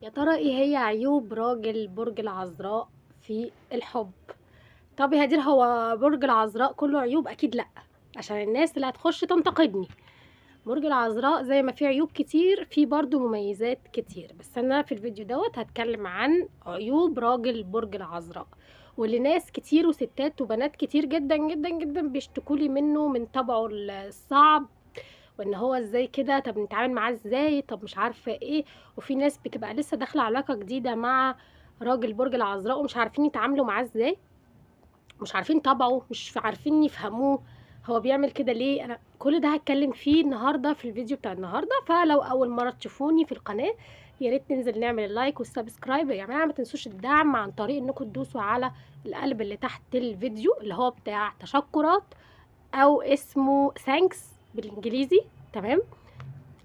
يا ترى ايه هي عيوب راجل برج العذراء في الحب؟ طب يا هدير، هو برج العذراء كله عيوب؟ اكيد لا، عشان الناس اللي هتخش تنتقدني. برج العذراء زي ما فيه عيوب كتير فيه برضو مميزات كتير، بس انا في الفيديو دوت هتكلم عن عيوب راجل برج العذراء، واللي ناس كتير وستات وبنات كتير جدا جدا جدا بيشتكولي منه، من طبعه الصعب، وان هو ازاي كده، طب نتعامل معاه ازاي، طب مش عارفه ايه. وفي ناس بتبقى لسه داخله علاقه جديده مع راجل برج العذراء ومش عارفين يتعاملوا معاه ازاي، مش عارفين طبعه، مش عارفين يفهموه، هو بيعمل كده ليه. انا كل ده هتكلم فيه النهارده في الفيديو بتاع النهارده. فلو اول مره تشوفوني في القناه، يا ريت ننزل نعمل اللايك والسبسكرايب يا جماعه. ما تنسوش الدعم عن طريق انكم تدوسوا على القلب اللي تحت الفيديو اللي هو بتاع تشكرات، او اسمه ثانكس بالانجليزي. تمام.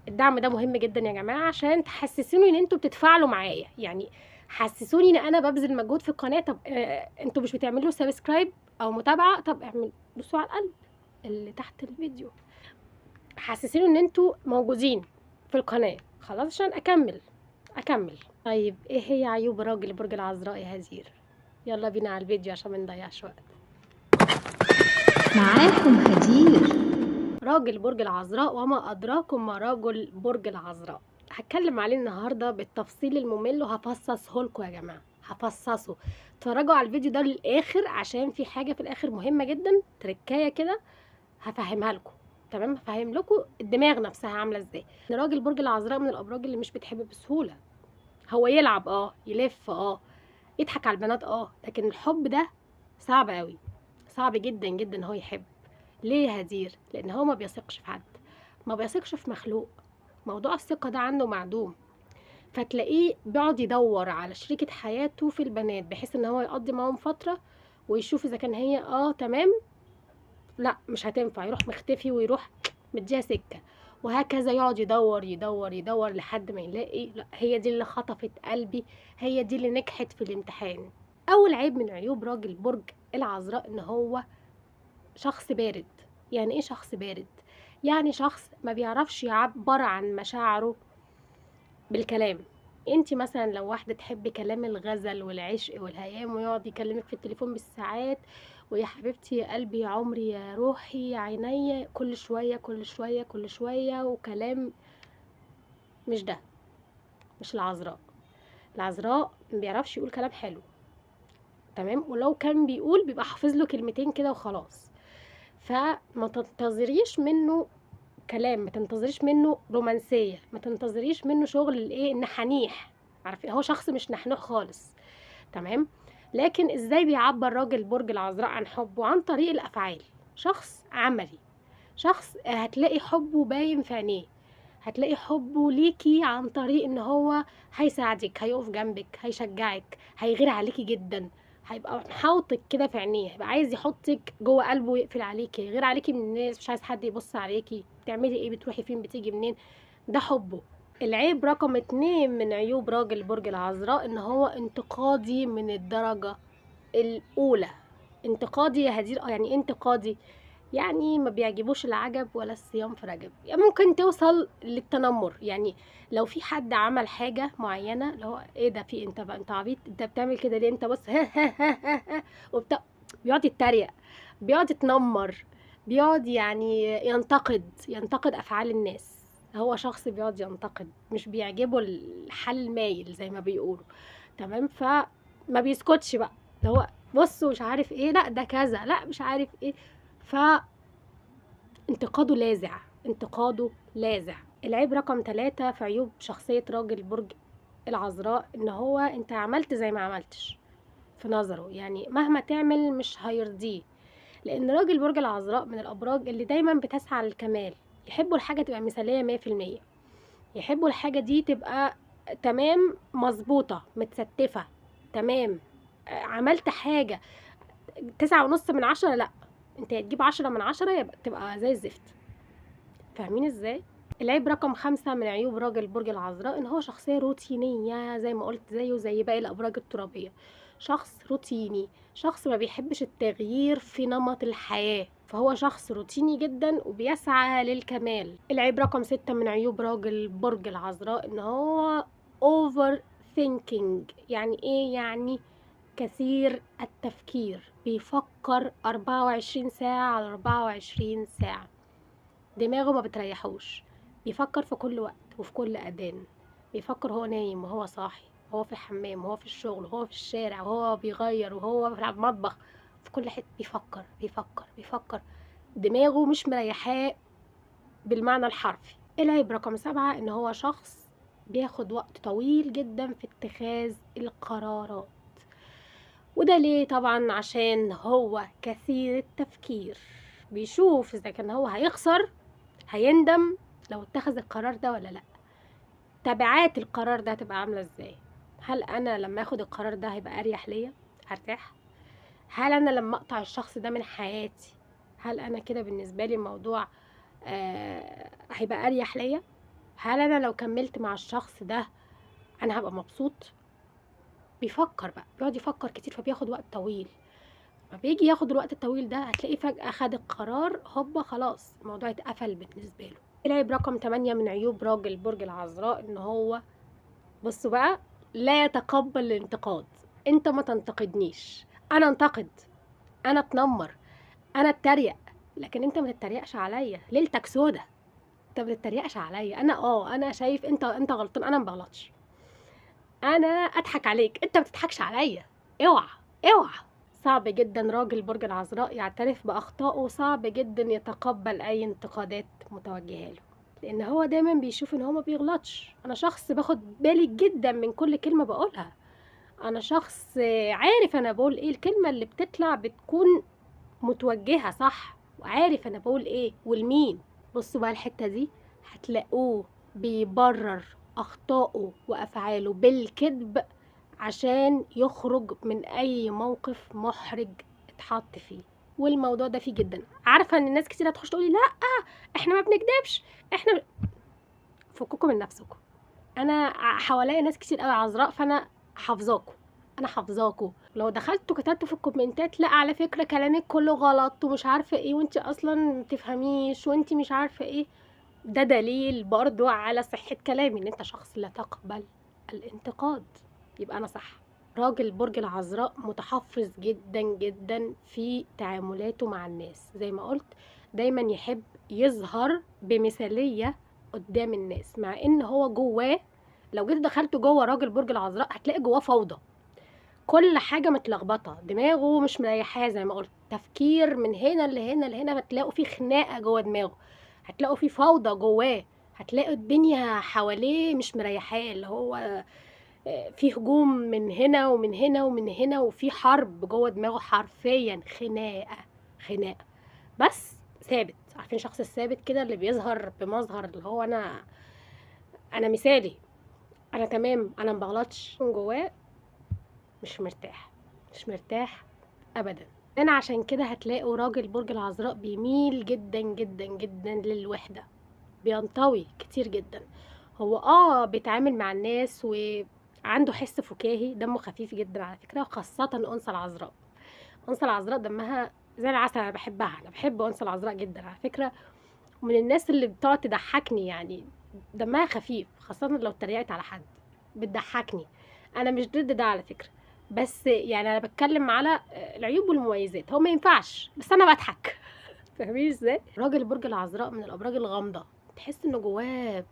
الدعم ده مهم جدا يا جماعه، عشان تحسسوني ان انتوا بتتفاعلوا معايا، يعني حسسوني ان انا ببذل مجهود في القناه. طب انتوا مش بتعملوا سبسكرايب او متابعه؟ طب دوسوا على القلب اللي تحت الفيديو، حسسوني ان انتوا موجودين في القناه خلاص عشان اكمل. طيب ايه هي عيوب راجل برج العذراء يا هزير؟ يلا بينا على الفيديو عشان ما نضيعش وقت. معاكم هدير. راجل برج العذراء، وما أدراكم ما رجل برج العذراء. هتكلم عليه النهارده بالتفصيل الممل، وهفصصه لكم يا جماعه، هفصصه. اتفرجوا على الفيديو ده للاخر، عشان في حاجه في الاخر مهمه جدا، تركايه كده هفهمها لكم. تمام، هفهم لكم الدماغ نفسها عامله ازاي. ان راجل برج العذراء من الابراج اللي مش بتحب بسهوله. هو يلعب يلف يضحك على البنات لكن الحب ده صعب قوي، صعب جدا جدا هو يحب. ليه يا هدير؟ لان هو ما بيثقش في حد، ما بيثقش في مخلوق، موضوع الثقة ده عنده معدوم. فتلاقيه بيقعد يدور على شريكة حياته في البنات، بحيث ان هو يقضي معاهم فترة ويشوف اذا كان هي تمام، لا مش هتنفع، يروح مختفي ويروح مديها سكة، وهكذا يقعد يدور يدور يدور لحد ما يلاقي لا هي دي اللي خطفت قلبي، هي دي اللي نجحت في الامتحان. اول عيب من عيوب راجل برج العذراء ان هو شخص بارد. يعني ايه شخص بارد؟ يعني شخص ما بيعرفش يعبر عن مشاعره بالكلام. انتي مثلا لو واحدة تحب كلام الغزل والعشق والهيام، ويقعد يكلمك في التليفون بالساعات، ويا حبيبتي يا قلبي يا عمري يا روحي يا عينيا، كل شوية كل شوية كل شوية وكلام، مش ده، مش العذراء. العذراء ما بيعرفش يقول كلام حلو. تمام، ولو كان بيقول بيبقى حافظ له كلمتين كده وخلاص. فما تنتظريش منه كلام، ما تنتظريش منه رومانسية، ما تنتظريش منه شغل الايه النحانيح. عارفين هو شخص مش نحنوح خالص. تمام. لكن ازاي بيعبر راجل برج العذراء عن حبه؟ عن طريق الافعال. شخص عملي، شخص هتلاقي حبه باين في عينيه، هتلاقي حبه ليكي عن طريق ان هو هيساعدك، هيقف جنبك، هيشجعك، هيغير عليكي جدا، هيبقى محاوطك كده في عينيه، هيبقى عايز يحطك جوه قلبه ويقفل عليكي، يغير عليكي من الناس، مش عايز حد يبص عليكي بتعملي ايه، بتروحي فين، بتيجي منين. ده حبه. العيب رقم 2 من عيوب راجل برج العذراء ان هو انتقادي من الدرجة الاولى. انتقادي يا هدير، يعني انتقادي، يعني ما بيعجبوش العجب ولا الصيام في رجب. يعني ممكن توصل للتنمر. يعني لو في حد عمل حاجة معينة، اللي هو ايه ده، في انت بقى، انت عبيط، انت بتعمل كده ليه، انت بص وبتاع، بيقعد يتريق، بيقعد يتنمر، بيقعد يعني ينتقد افعال الناس. هو شخص بيقعد ينتقد، مش بيعجبه الحل المايل زي ما بيقولوا. تمام، فما بيسكتش بقى، اللي هو بصوا مش عارف ايه، لا ده كذا، لا مش عارف ايه. انتقاده لاذع، انتقاده لاذع. العيب رقم 3 في عيوب شخصية راجل برج العذراء ان هو انت عملت زي ما عملتش في نظره، يعني مهما تعمل مش هيرضيه. لان راجل برج العذراء من الابراج اللي دايما بتسعى للكمال، يحبوا الحاجة تبقى مثالية 100%، يحبوا الحاجة دي تبقى تمام مظبوطة متستفة تمام. عملت حاجة 9.5 من 10، لا انت هتجيب 10 من 10، يبقى تبقى زي الزفت. فاهمين ازاي؟ العيب رقم 5 من عيوب راجل برج العذراء ان هو شخصية روتينية، زي ما قلت زيه زي باقي الابراج الترابية. شخص روتيني، شخص ما بيحبش التغيير في نمط الحياة، فهو شخص روتيني جدا وبيسعى للكمال. العيب رقم 6 من عيوب راجل برج العذراء ان هو اوفر thinking. يعني ايه؟ يعني كثير التفكير، بيفكر 24 ساعة على 24 ساعة، دماغه ما بتريحوش، بيفكر في كل وقت وفي كل أذان، بيفكر وهو نايم وهو صاحي وهو في الحمام وهو في الشغل وهو في الشارع وهو بيغير وهو في المطبخ، في كل حتة بيفكر بيفكر بيفكر، دماغه مش مريحاه بالمعنى الحرفي. العيب رقم 7 إن هو شخص بياخد وقت طويل جدا في اتخاذ القرارات. وده ليه؟ طبعا عشان هو كثير التفكير، بيشوف إذا كان هو هيخسر، هيندم لو اتخذ القرار ده ولا لأ، تبعات القرار ده هتبقى عاملة ازاي. هل أنا لما اخد القرار ده هيبقى أريح ليا؟ هرتاح؟ هل أنا لما أقطع الشخص ده من حياتي، هل أنا كده بالنسبة لي الموضوع هيبقى أريح ليا؟ هل أنا لو كملت مع الشخص ده أنا هبقى مبسوط؟ بيفكر بقى، بيقعد يفكر كتير، فبياخد وقت طويل. ما بيجي ياخد الوقت الطويل ده هتلاقيه فجأة خد القرار، هوبا خلاص الموضوع اتقفل بالنسبة له. العيب رقم 8 من عيوب راجل برج العذراء ان هو، بصوا بقى، لا يتقبل الانتقاد. انت ما تنتقدنيش، انا انتقد، انا اتنمر، انا اتريق، لكن انت ما تتريقش عليا، ليلتك سودا. انت ما تتريقش عليا، انا شايف انت غلطان، انا ما بغلطش، انا اضحك عليك، انت ما تضحكش عليا. اوعى اوعى. صعب جدا راجل برج العذراء يعترف باخطائه، وصعب جدا يتقبل اي انتقادات متوجهه له، لان هو دايما بيشوف ان هو ما بيغلطش. انا شخص باخد بالي جدا من كل كلمه بقولها، انا شخص عارف انا بقول ايه، الكلمه اللي بتطلع بتكون متوجهه صح، وعارف انا بقول ايه والمين. بصوا بقى الحته دي، هتلاقوه بيبرر اخطائه وافعاله بالكذب عشان يخرج من اي موقف محرج اتحط فيه. والموضوع ده فيه جدا، عارفه ان الناس كتير هتخش تقولي لا احنا ما بنكدبش، احنا فككم من نفسكم. انا حواليا ناس كتير قوي عذراء، فانا حافظاكم، انا حافظاكم. لو دخلتوا كتبتوا في الكومنتات لا على فكره كلامك كله غلط ومش عارفه ايه وانت اصلا ما تفهميش وانت مش عارفه ايه، ده دليل برضو على صحه كلامي، ان انت شخص لا تقبل الانتقاد، يبقى انا صح. راجل برج العذراء متحفظ جدا جدا في تعاملاته مع الناس، زي ما قلت دايما يحب يظهر بمثاليه قدام الناس، مع ان هو جواه، لو جيت دخلت جوه راجل برج العذراء هتلاقي جواه فوضى، كل حاجه متلخبطه، دماغه مش مريحاه، زي ما قلت تفكير من هنا لهنا لهنا، فتلاقوا في خناقه جوه دماغه، هتلاقوا في فوضى جواه، هتلاقوا الدنيا حواليه مش مريحاه، اللي هو في هجوم من هنا ومن هنا ومن هنا، وفي حرب جوه دماغه، حرفيا خناقه خناقه. بس ثابت، عارفين الشخص الثابت كده اللي بيظهر بمظهر اللي هو انا مثالي، انا تمام، انا مبغلطش، من جواه مش مرتاح، مش مرتاح ابدا. انا عشان كده هتلاقوا راجل برج العذراء بيميل جدا جدا جدا للوحده، بينطوي كتير جدا. هو بيتعامل مع الناس وعنده حس فكاهي، دمه خفيف جدا على فكره، وخاصه انثى العذراء. انثى العذراء دمها زي العسل، انا بحبها، انا بحب انثى العذراء جدا على فكره، ومن الناس اللي بتقعد تضحكني، يعني دمها خفيف، خاصة لو اتريقت على حد بتضحكني. انا مش ضد ده على فكرة، بس يعني انا بتكلم على العيوب والمميزات، هو ما ينفعش بس انا بضحك فاهمين ازاي؟ راجل برج العذراء من الابراج الغامضة، تحس انه جواه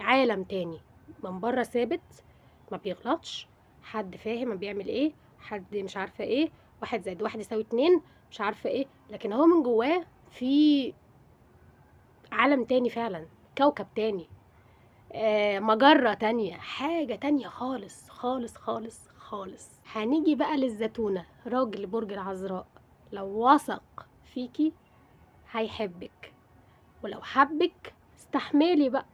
عالم تاني، من بره ثابت، ما بيغلطش، حد فاهم ما بيعمل ايه، حد مش عارفة ايه، 1+1=2، مش عارفة ايه، لكن هو من جواه في عالم تاني فعلا، كوكب تاني، مجرة تانية، حاجة تانية خالص خالص خالص خالص. هنيجي بقى للزتونة، راجل برج العذراء لو وثق فيكي هيحبك، ولو حبك استحملي بقى،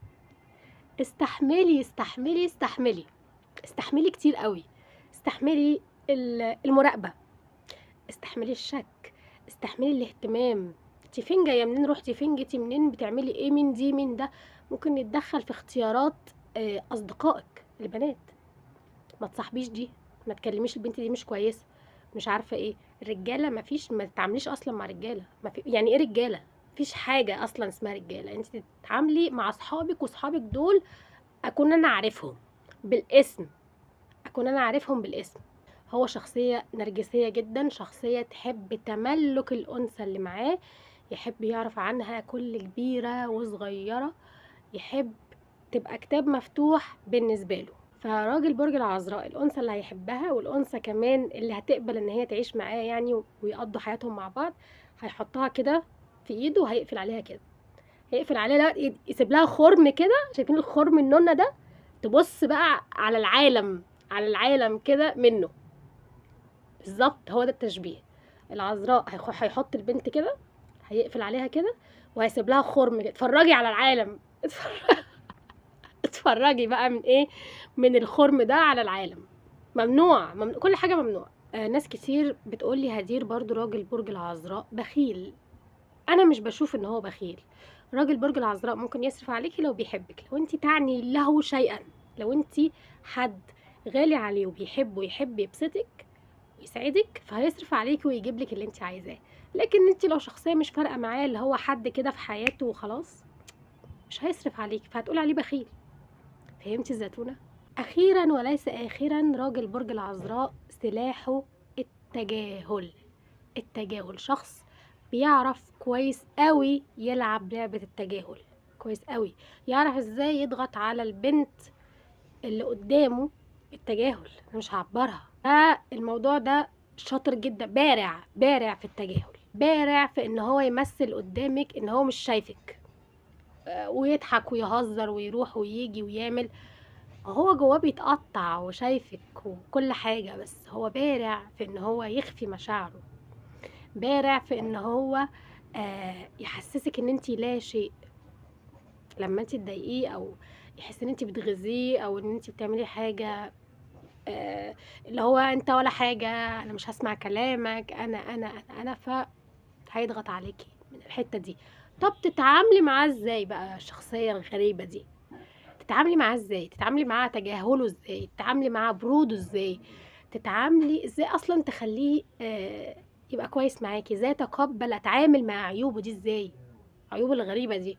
استحملي استحملي استحملي، استحملي كتير قوي، استحملي المراقبة، استحملي الشك، استحملي الاهتمام، انتي فين جايه منين، روحتي فين، جيتي منين، بتعملي ايه، مين دي مين ده، ممكن يتدخل في اختيارات اصدقائك البنات، ما تصاحبيش دي، ما تكلميش البنت دي مش كويسه، مش عارفه ايه. الرجاله ما فيش، ما تتعامليش اصلا مع رجاله، ما في، يعني ايه رجاله، مفيش حاجه اصلا اسمها رجاله، انت تتعاملي مع اصحابك، واصحابك دول اكون انا عارفهم بالاسم، اكون انا عارفهم بالاسم. هو شخصية نرجسية جدا، شخصية تحب تملك الانثى اللي معاه، يحب يعرف عنها كل كبيرة وصغيرة، يحب تبقى كتاب مفتوح بالنسبة له. فراجل برج العذراء الانثى اللي هيحبها والانثى كمان اللي هتقبل ان هي تعيش معاه يعني ويقضوا حياتهم مع بعض، هيحطها كده في ايده وهيقفل عليها كده، هيقفل عليها يسيب لها خرم كده، شايفين الخرم النونة ده؟ تبص بقى على العالم، على العالم كده منه بالظبط. هو ده التشبيه. العذراء هيحط البنت كده، هيقفل عليها كده وهيسيب لها خرم كده. اتفرجي على العالم اتفرجي بقى من ايه، من الخرم ده على العالم. ممنوع, كل حاجه ممنوع. ناس كتير بتقولي هدير برضو راجل برج العذراء بخيل. انا مش بشوف ان هو بخيل. راجل برج العذراء ممكن يصرف عليكي لو بيحبك، لو انت تعني له شيئا، لو انت حد غالي عليه وبيحبه ويحب يبسطك ويسعدك، فهيصرف عليكي ويجيب لك اللي انت عايزاه. لكن انت لو شخصيه مش فارقه معاه، اللي هو حد كده في حياته وخلاص، مش هيصرف عليكي، فهتقول عليه بخيل. فهمتي الزتونه؟ اخيرا وليس اخرا، راجل برج العذراء سلاحه التجاهل. التجاهل، شخص بيعرف كويس قوي يلعب لعبة التجاهل، كويس قوي يعرف ازاي يضغط على البنت اللي قدامه. التجاهل مش هعبرها، الموضوع ده شاطر جدا، بارع في التجاهل، بارع في ان هو يمثل قدامك ان هو مش شايفك، ويضحك ويهزر ويروح ويجي ويعمل، هو جواه بيتقطع وشايفك وكل حاجة، بس هو بارع في ان هو يخفي مشاعره، بارع في ان هو يحسسك ان انتي لا شيء لما انتي تضايقيه، او يحس ان انتي بتغذيه، او ان انتي بتعملي حاجة اللي هو انت ولا حاجة، انا مش هسمع كلامك، انا هيضغط عليكي من الحتة دي. طب تتعاملي معاه ازاي بقى الشخصية الغريبة دي؟ تتعاملي معاه ازاي؟ تتعاملي معاه تجاهله ازاي؟ تتعاملي معاه بروده ازاي؟ تتعاملي ازاي اصلا تخليه يبقى كويس معاكي؟ ازاي اتقبل اتعامل مع عيوبه دي؟ ازاي عيوبه الغريبة دي؟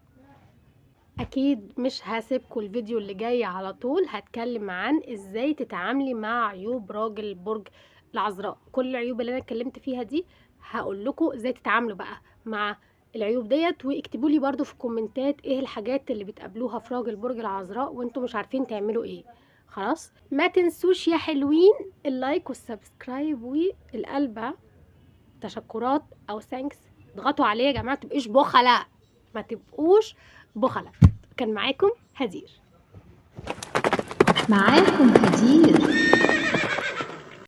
اكيد مش هسيبكم. الفيديو اللي جاي على طول هتكلم عن ازاي تتعاملي مع عيوب راجل برج العذراء. كل العيوب اللي انا اتكلمت فيها دي هقول لكم ازاي تتعاملوا بقى مع العيوب ديت، واكتبوا لي برضو في الكومنتات ايه الحاجات اللي بتقابلوها في راجل برج العذراء وانتم مش عارفين تعملوا ايه. خلاص، ما تنسوش يا حلوين اللايك والسبسكرايب والقلب، تشكرات او ثانكس، اضغطوا عليه يا جماعه، متبقوش بخلة، ما تبقوش بخلة. كان معاكم هدير. معاكم هدير.